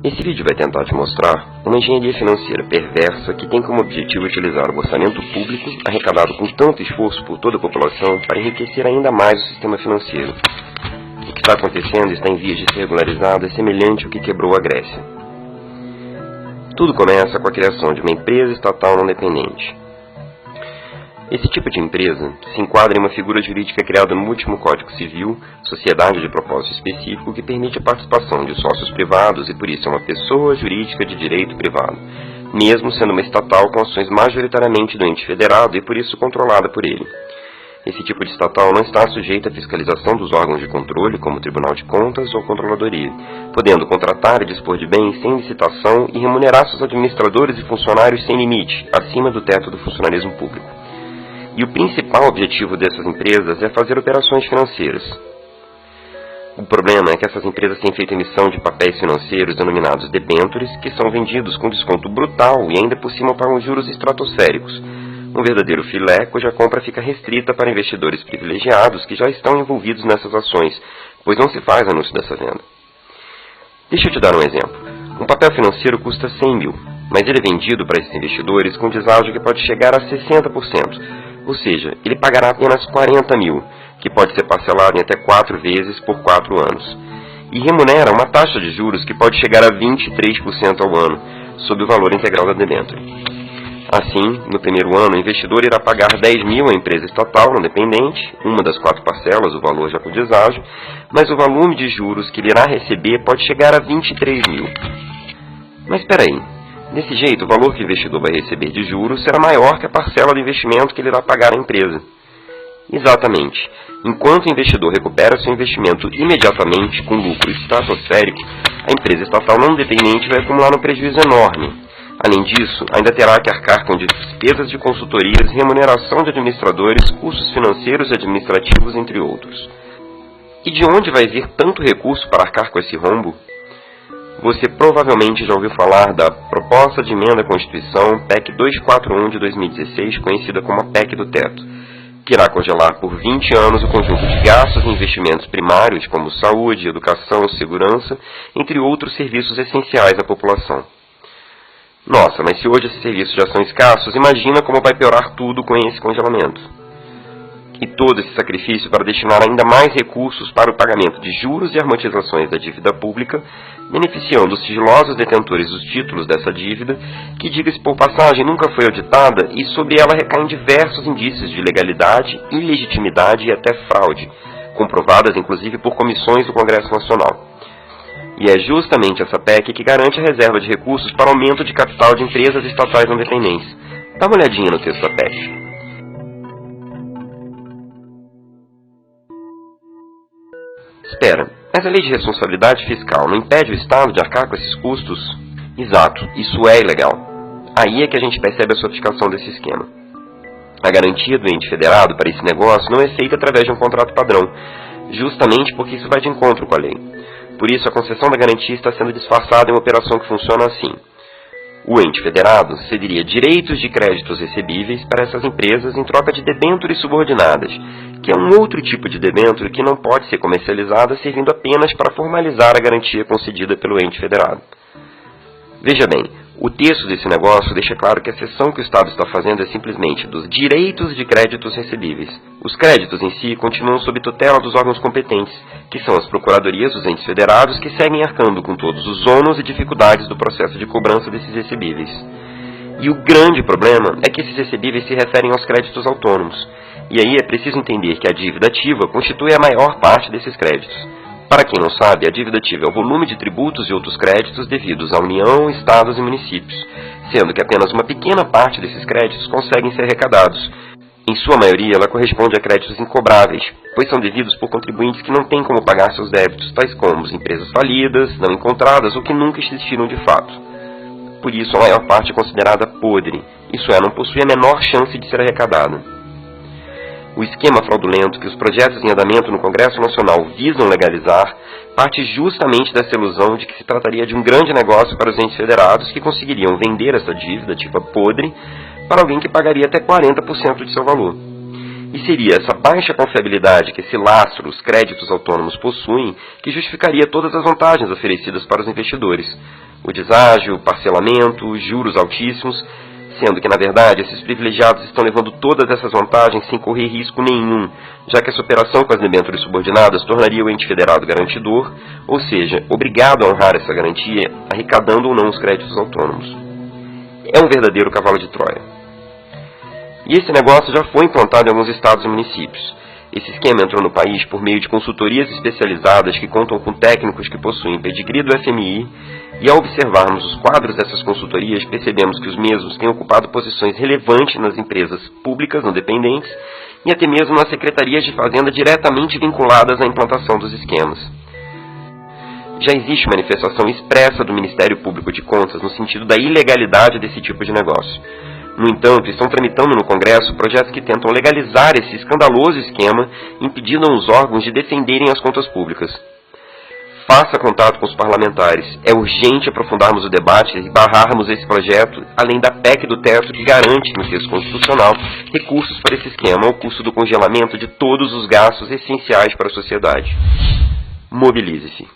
Esse vídeo vai tentar te mostrar uma engenharia financeira perversa que tem como objetivo utilizar o orçamento público, arrecadado com tanto esforço por toda a população, para enriquecer ainda mais o sistema financeiro. O que está acontecendo está em vias de ser regularizado é semelhante ao que quebrou a Grécia. Tudo começa com a criação de uma empresa estatal não dependente. Esse tipo de empresa se enquadra em uma figura jurídica criada no último Código Civil, sociedade de propósito específico, que permite a participação de sócios privados e por isso é uma pessoa jurídica de direito privado, mesmo sendo uma estatal com ações majoritariamente do ente federado e por isso controlada por ele. Esse tipo de estatal não está sujeito à fiscalização dos órgãos de controle, como o Tribunal de Contas ou Controladoria, podendo contratar e dispor de bens sem licitação e remunerar seus administradores e funcionários sem limite, acima do teto do funcionalismo público. E o principal objetivo dessas empresas é fazer operações financeiras. O problema é que essas empresas têm feito emissão de papéis financeiros denominados debêntures, que são vendidos com desconto brutal e ainda por cima pagam juros estratosféricos. Um verdadeiro filé cuja compra fica restrita para investidores privilegiados que já estão envolvidos nessas ações, pois não se faz anúncio dessa venda. Deixa eu te dar um exemplo. Um papel financeiro custa 100 mil, mas ele é vendido para esses investidores com deságio que pode chegar a 60%. Ou seja, ele pagará apenas 40 mil, que pode ser parcelado em até 4 vezes por 4 anos. E remunera uma taxa de juros que pode chegar a 23% ao ano, sob o valor integral da debênture. Assim, no primeiro ano, o investidor irá pagar 10 mil à empresa estatal não dependente, uma das 4 parcelas, o valor já com deságio, mas o volume de juros que ele irá receber pode chegar a 23 mil. Mas espera aí. Desse jeito, o valor que o investidor vai receber de juros será maior que a parcela do investimento que ele irá pagar à empresa. Exatamente. Enquanto o investidor recupera seu investimento imediatamente com lucro estratosférico, a empresa estatal não dependente vai acumular um prejuízo enorme. Além disso, ainda terá que arcar com despesas de consultorias, remuneração de administradores, custos financeiros e administrativos, entre outros. E de onde vai vir tanto recurso para arcar com esse rombo? Você provavelmente já ouviu falar da Proposta de Emenda à Constituição PEC 241 de 2016, conhecida como a PEC do Teto, que irá congelar por 20 anos o conjunto de gastos e investimentos primários, como saúde, educação, segurança, entre outros serviços essenciais à população. Nossa, mas se hoje esses serviços já são escassos, imagina como vai piorar tudo com esse congelamento. E todo esse sacrifício para destinar ainda mais recursos para o pagamento de juros e amortizações da dívida pública, beneficiando os sigilosos detentores dos títulos dessa dívida, que, diga-se por passagem, nunca foi auditada e sobre ela recaem diversos indícios de ilegalidade, ilegitimidade e até fraude, comprovadas inclusive por comissões do Congresso Nacional. E é justamente essa PEC que garante a reserva de recursos para aumento de capital de empresas estatais não dependentes. Dá uma olhadinha no texto da PEC. Espera, mas a lei de responsabilidade fiscal não impede o Estado de arcar com esses custos? Exato, isso é ilegal. Aí é que a gente percebe a sofisticação desse esquema. A garantia do ente federado para esse negócio não é feita através de um contrato padrão, justamente porque isso vai de encontro com a lei. Por isso, a concessão da garantia está sendo disfarçada em uma operação que funciona assim. O ente federado cederia direitos de créditos recebíveis para essas empresas em troca de debêntures subordinadas, que é um outro tipo de debênture que não pode ser comercializada, servindo apenas para formalizar a garantia concedida pelo ente federado. Veja bem, o texto desse negócio deixa claro que a cessão que o Estado está fazendo é simplesmente dos direitos de créditos recebíveis. Os créditos em si continuam sob tutela dos órgãos competentes, que são as procuradorias dos entes federados, que seguem arcando com todos os ônus e dificuldades do processo de cobrança desses recebíveis. E o grande problema é que esses recebíveis se referem aos créditos autônomos. E aí é preciso entender que a dívida ativa constitui a maior parte desses créditos. Para quem não sabe, a dívida ativa é o volume de tributos e outros créditos devidos à União, Estados e municípios, sendo que apenas uma pequena parte desses créditos conseguem ser arrecadados. Em sua maioria, ela corresponde a créditos incobráveis, pois são devidos por contribuintes que não têm como pagar seus débitos, tais como empresas falidas, não encontradas ou que nunca existiram de fato. Por isso, a maior parte é considerada podre, isso é, não possui a menor chance de ser arrecadada. O esquema fraudulento que os projetos em andamento no Congresso Nacional visam legalizar parte justamente dessa ilusão de que se trataria de um grande negócio para os entes federados que conseguiriam vender essa dívida, tipo podre, para alguém que pagaria até 40% de seu valor. E seria essa baixa confiabilidade que esse lastro, os créditos autônomos possuem, que justificaria todas as vantagens oferecidas para os investidores. O deságio, o parcelamento, os juros altíssimos, sendo que, na verdade, esses privilegiados estão levando todas essas vantagens sem correr risco nenhum, já que essa operação com as debêntures subordinadas tornaria o ente federado garantidor, ou seja, obrigado a honrar essa garantia, arrecadando ou não os créditos autônomos. É um verdadeiro cavalo de Troia. E esse negócio já foi implantado em alguns estados e municípios. Esse esquema entrou no país por meio de consultorias especializadas que contam com técnicos que possuem pedigree do FMI, e ao observarmos os quadros dessas consultorias, percebemos que os mesmos têm ocupado posições relevantes nas empresas públicas não dependentes e até mesmo nas secretarias de fazenda diretamente vinculadas à implantação dos esquemas. Já existe manifestação expressa do Ministério Público de Contas no sentido da ilegalidade desse tipo de negócio. No entanto, estão tramitando no Congresso projetos que tentam legalizar esse escandaloso esquema, impedindo aos órgãos de defenderem as contas públicas. Faça contato com os parlamentares. É urgente aprofundarmos o debate e barrarmos esse projeto, além da PEC do teto que garante, no texto constitucional, recursos para esse esquema ao custo do congelamento de todos os gastos essenciais para a sociedade. Mobilize-se.